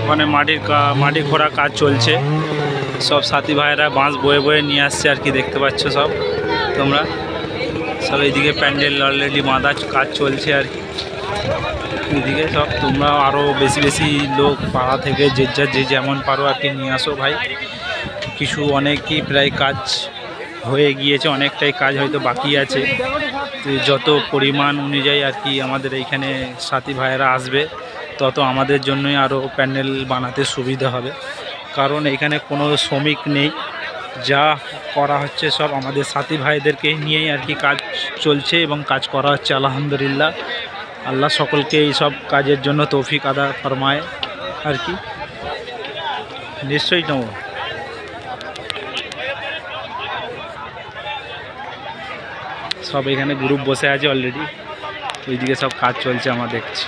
ওখানে মাটি খোঁড়া কাজ চলছে। সব সাথী ভাইয়েরা বাঁশ বয়ে বয়ে নিয়ে আসছে আর কি, দেখতে পাচ্ছ সব তোমরা। সব এইদিকে প্যান্ডেল অলরেডি বাঁধা কাজ চলছে আর কি। এদিকে সব তোমরা আরও বেশি বেশি লোক পাড়া থেকে যে যেমন পারো আর কি নিয়ে আসো ভাই। কিছু অনেকই প্রায় কাজ হয়ে গিয়েছে, অনেকটাই কাজ হয়তো বাকি আছে। যত পরিমাণ অনুযায়ী আর কি আমাদের এইখানে সাথী ভাইয়েরা আসবে, তত আমাদের জন্যই আরও প্যান্ডেল বানাতে সুবিধা হবে। কারণ এখানে কোনো শ্রমিক নেই, যা করা হচ্ছে সব আমাদের সাথী ভাইদেরকে নিয়েই আর কি কাজ চলছে এবং কাজ করা হচ্ছে। আলহামদুলিল্লাহ, আল্লাহ সকলকে এই সব কাজের জন্য তৌফিক আদা ফরমায় আর কি। নিশ্চয়ই নেব। সব এখানে গ্রুপ বসে আছে অলরেডি, ওইদিকে সব কাজ চলছে আমরা দেখছি।